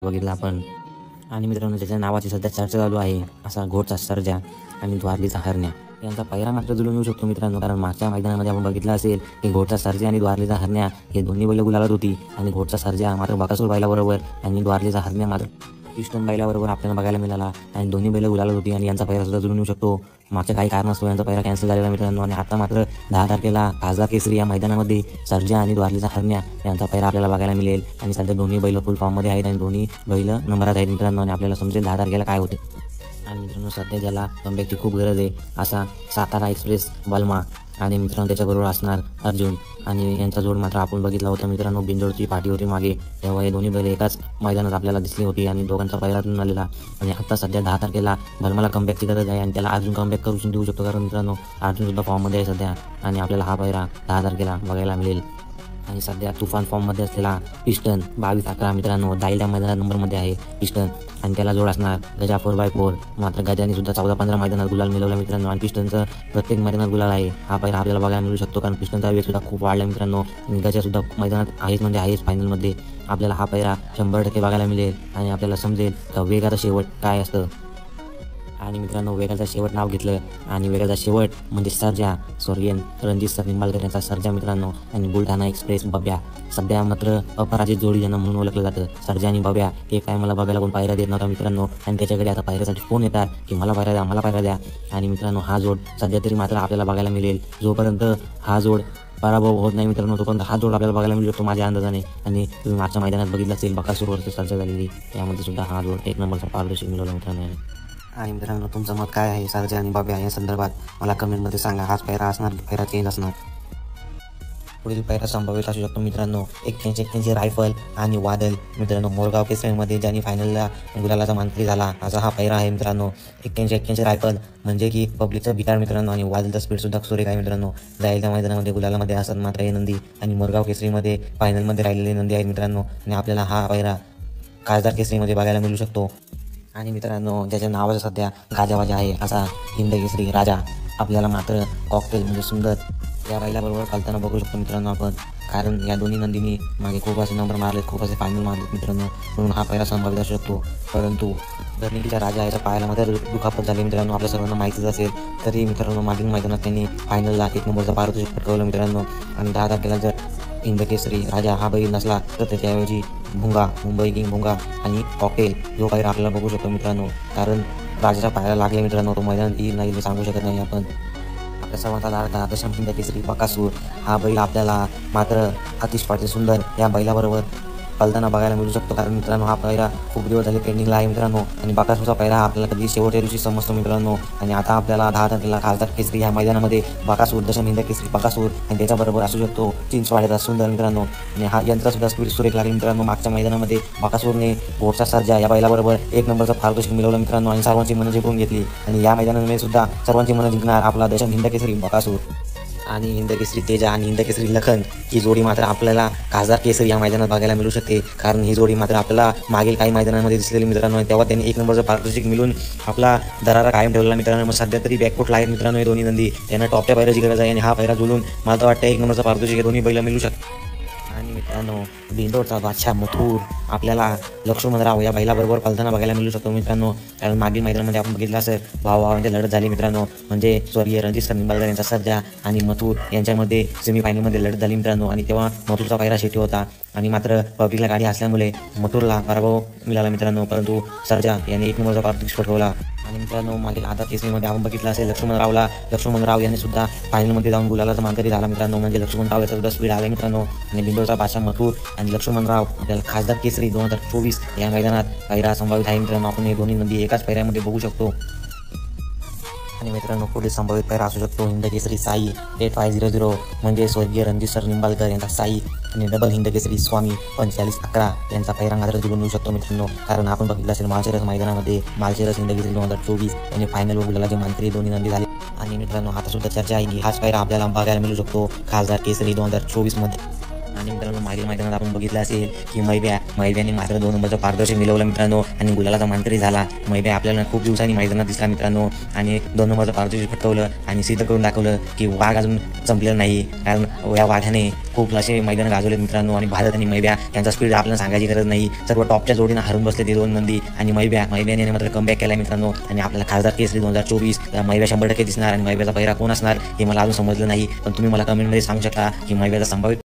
बघितला आपण. आणि मित्रांनो, त्याच्या नावाची सध्या चर्चा चालू आहे असा घोटचा सर्जा आणि द्वारलीचा हरण्या यांचा पैरा मात्र जुळून येऊ शकतो मित्रांनो. कारण मागच्या मैदानामध्ये आपण बघितलं असेल की घोटचा सर्जा आणि द्वारलीचा हरण्या हे दोन्ही बैल गुलालात होती आणि घोटचा सर्जा मात्र बकासूर बैलाबरोबर आणि द्वारलीचा हरण्या मात्र पिस्टन बैलाबरोबर आपल्याला बघायला मिळाला आणि दोन्ही बैल गुलालात होती आणि यांचा पैरा सुद्धा जुळून येऊ शकतो. मागच्या काही कारणास्तव यांचा पैरा कॅन्सल झालेला मित्रांनो. आणि आता मात्र 10 तारखेला खासदार केसरी या मैदानामध्ये सर्जा आणि द्वारलीचा हरण्या यांचा पैरा आपल्याला बघायला मिळेल. आणि सध्या दोन्ही बैल फुल फॉर्ममध्ये आहेत आणि दोन्ही बैल नंबरात आहेत मित्रांनो. आणि आपल्याला समजेल 10 तारखेला काय होते. आणि मित्रांनो, सध्या ज्याला कमबॅकची खूप गरज आहे असा सातारा एक्सप्रेस बलमा आणि मित्रांनो त्याच्याबरोबर असणार अर्जुन आणि यांचा जोड मात्र आपण बघितला होता मित्रांनो. बिंजोडची पाठी होती मागे, तेव्हा हे दोन्ही बैल एकाच मैदानात आपल्याला दिसली होती आणि दोघांचा पैरातून आलेला. आणि आता सध्या 10 तारखेला बलमाला कमबॅकची गरज आहे आणि त्याला अर्जुन कमबॅक करून देऊ शकतो. कारण मित्रांनो, अर्जुनसुद्धा फॉर्ममध्ये आहे सध्या आणि आपल्याला हा पैरा 10 तारखेला बघायला मिळेल. आणि सध्या तुफान फॉर्ममध्ये असलेला पिस्टन 22-11 मित्रांनो दाईला मैदानात नंबरमध्ये आहे पिस्टन आणि त्याला जोड असणार गजा 4x4. मात्र गजाने सुद्धा 14-15 मैदानात गुलाल मिळवला मित्रांनो आणि पिस्टनचं प्रत्येक मैदानात गुलाल आहे. हा पैरा आपल्याला बघायला मिळू शकतो कारण पिस्टनचा वेग सुद्धा खूप वाढला मित्रांनो आणि गजासुद्धा मैदानात आहेच म्हणजे आहेच फायनलमध्ये. आपल्याला हा पैरा 100% बघायला मिळेल आणि आपल्याला समजेल का वेगाचा शेवट काय असतं. आणि मित्रांनो, वेगाचा शेवट नाव घेतलं आणि वेगाचा शेवट म्हणजे सर्जा स्वर्गीय रणजित सर निंबाळकर यांचा सर्जा मित्रांनो आणि बुलढाणा एक्सप्रेस बब्या. सध्या मात्र अपराजित जोडी यांना म्हणून ओळखलं जातं. सर्जा आणि बब्या हे काय मला बघायला कोण पायऱ्या देत नव्हता मित्रांनो आणि त्याच्याकडे आता पायऱ्यासाठी फोन येतात की मला पायऱ्या द्या, मला पायऱ्या द्या. आणि मित्रांनो, हा जोड सध्या तरी मात्र आपल्याला बघायला मिळेल. जोपर्यंत हा जोड पराभव होत नाही मित्रांनो तोपर्यंत हा जोड आपल्याला बघायला मिळू शकतो माझ्या अंदाजाने. आणि तुम्ही मागच्या मैदानात बघितलं असेल बकासूरवरती चर्चा झालेली, त्यामध्ये सुद्धा हा जोड 1 नंबरचा पारदर्शक मिळवला मित्रांनो. आणि मित्रांनो, तुमचं मत काय आहे सर्जा आणि बब्या या संदर्भात मला कमेंटमध्ये सांगा. हाच पैरा असणार, पैरा चेंज असणार. पुढील पैरा संभावित असू शकतो मित्रांनो 81 रायफल आणि वादल मित्रांनो. मोरगाव केसरीमध्ये ज्यांनी फायनलला गुलालाचा मानकरी झाला असा हा पैरा आहे मित्रांनो. 81 रायफल म्हणजे की पब्लिकचा भिकार मित्रांनो आणि वादलचा स्पीडसुद्धा सुरेख आहे मित्रांनो. जायच्या मैदानामध्ये गुलालामध्ये असतात मात्र हे नंदी आणि मोरगाव केसरीमध्ये फायनलमध्ये राहिलेले नंदी आहेत मित्रांनो. आणि आपल्याला हा पैरा खासदार केसरीमध्ये बघायला मिळू शकतो. आणि मित्रांनो, ज्याच्या नावाचं सध्या गाजावाजा आहे असा हिंद केसरी राजा आपल्याला मात्र कॉकटेल म्हणजे सुंदर या बैलाबरोबर चालताना बघू शकतो मित्रांनो आपण. कारण या दोन्ही नंदींनी मागे खूप असे नंबर मारलेत, खूप असे फायनल मारलेत मित्रांनो. म्हणून हा पैरा संभावित असू शकतो. परंतु गर्णिकीच्या राजा याच्या पायाला मध्ये दुखापत झाली मित्रांनो, आपल्या सर्वांना माहितीच असेल. तरी मित्रांनो, मागील मैदानात त्यांनी फायनलला 1 नंबरचा पारितोषिक पटकावलं मित्रांनो. आणि 10 तारखेला जर हिंद केसरी राजा हा बैल नसला तर त्याच्याऐवजी भुंगा मुंबई किंग भुंगा आणि कॉकटेल जो पैरा आपल्याला बघू शकतो मित्रांनो. कारण राजाच्या पायाला लागले मित्रांनो, तो मैदानात येईल नाही सांगू शकत नाही आपण. आपल्या सर्वांचा लाडका दशम हिंद केसरी बकासूर हा बैल आपल्याला मात्र अतिश पाटील सुंदर या बैलाबरोबर पलताना बघायला मिळू शकतो. कारण मित्रांनो, हा पैरा खूप दिवस झाले ट्रेंडिंगला आहे मित्रांनो आणि बकासूरचा पैरा आपल्याला कधी शेवटच्या दिवशी समजतो मित्रांनो. आणि आता आपल्याला 10 तारखेला खासदार केसरी या मैदानामध्ये बकासूर दशम हिंद केसरी बकासूर आणि त्याच्याबरोबर असू शकतो चिंचवाड्याचा सुंदर मित्रांनो. आणि हा यंत्रासुद्धा स्पीड सुरेख लागली मित्रांनो. मागच्या मैदानामध्ये बकासूरने घोटचा सर्जा या बैलाबरोबर 1 नंबरचा पारितोषिक मिळवलं मित्रांनो आणि सर्वांची मनं जिंकून घेतली. आणि या मैदानामध्ये सुद्धा सर्वांची मनं जिंकणार आपला दशम हिंद केसरी बकासूर आणि हिंद केसरी तेजा आणि हिंद केसरी लखन ही जोडी मात्र आपल्याला खासदार केसरी या मैदानात बघायला मिळू शकते. कारण ही जोडी मात्र आपल्याला मागील काही मैदानामध्ये दिसलेली मित्रांनो, तेव्हा त्यांनी 1 नंबरचं पारितोषिक मिळून आपला दरारा कायम ठेवलेला मित्रांनो. मग सध्या तरी बॅकफुटला आहेत मित्रांनो हे दोन्ही नंदी. त्यांना टॉपच्या पैराची गरज आहे आणि हा पैरा जुळून मला तर वाटतं 1 नंबरचं पारितोषिक हे दोन्ही बैल मिळू शकते. आणि मित्रांनो, बिंदोडचा बादशाह मथुर आपल्याला लक्ष्मणराव या बैलाबरोबर पलताना बघायला मिळू शकतो मित्रांनो. कारण मागील मैदानामध्ये आपण बघितलं असं भावाभावांची लढत झाली मित्रांनो. म्हणजे स्वर्गीय रणजित सर निंबाळकर यांचा सर्जा आणि मथुर यांच्यामध्ये सेमीफायनलमध्ये लढत झाली मित्रांनो. आणि तेव्हा मथुरचा पैरा शेटी होता आणि मात्र पब्लिकला गाडी असल्यामुळे मथुरला पराभव मिळाला मित्रांनो. परंतु सर्जा यांनी 1 नंबरचा पारितोषिक पटकावला. आणि मित्रांनो, मागील आधा केसरीमध्ये आपण बघितलं असेल लक्ष्मणराव यांनी सुद्धा फायनलमध्ये जाऊन गुलालाचा मानकरी झाला मित्रांनो. म्हणजे लक्ष्मणराव याचा सुद्धा स्पीड आला मित्रांनो. आणि बिंदोडचा बादशाह मथुर आणि लक्ष्मणराव आपल्याला खासदार केसरी 2024 या मैदानात पैरा संभावित आहे मित्रांनो. आपण हे दोन्ही नंदी एकाच पैऱ्यामध्ये बघू शकतो. आणि मित्रांनो, पुढे संभावित पैरा असू शकतो हिंद केसरी साई 8500 म्हणजे स्वर्गीय रणजित सर निंबाळकर यांचा साई आणि डबल हिंद केसरी स्वामी 4511 यांचा पैरा मात्र जुळून येऊ शकतो मित्रांनो. कारण आपण बघितलं असेल माळशिरस मैदानामध्ये माळशिरस हिंद केसरी 2024 यांनी फायनल गुलालाचे मानकरी दोन्ही नंदी झाले. आणि मित्रांनो, आता सुद्धा चर्चा आहे की हाच पैरा आपल्याला बघायला मिळू शकतो खासदार केसरी 2024 मध्ये. आणि मित्रांनो मागील मैदानात आपण बघितलं असेल की मैब्याने मात्र 2 नंबरचं पारदर्शक मिळवलं मित्रांनो आणि गुलालाचा मानकरी झाला. मैब्या आपल्याला खूप दिवसांनी मैदानात दिसला मित्रांनो आणि 2 नंबरचं पारदर्शक फटकवलं आणि सिद्ध करून दाखवलं की वाघ अजून संपलेला नाही. कारण या वाघाने खूप असे मैदान गाजवले मित्रांनो आणि भारत आणि मैब्या यांचा स्पीड आपल्याला सांगायची गरज नाही. सर्व टॉपच्या जोडीनं हरून बसले ते 2 नंदी आणि मैब्याने मात्र कमबॅक केला मित्रांनो. आणि आपल्याला खासदार केसरी 2024 मैब्या 100% दिसणार आणि मैब्याचा पहिरा कोण असणार हे मला अजून समजलं नाही, पण तुम्ही मला कमेंटमध्ये सांगू शकता की मैब्याचा संभाव्य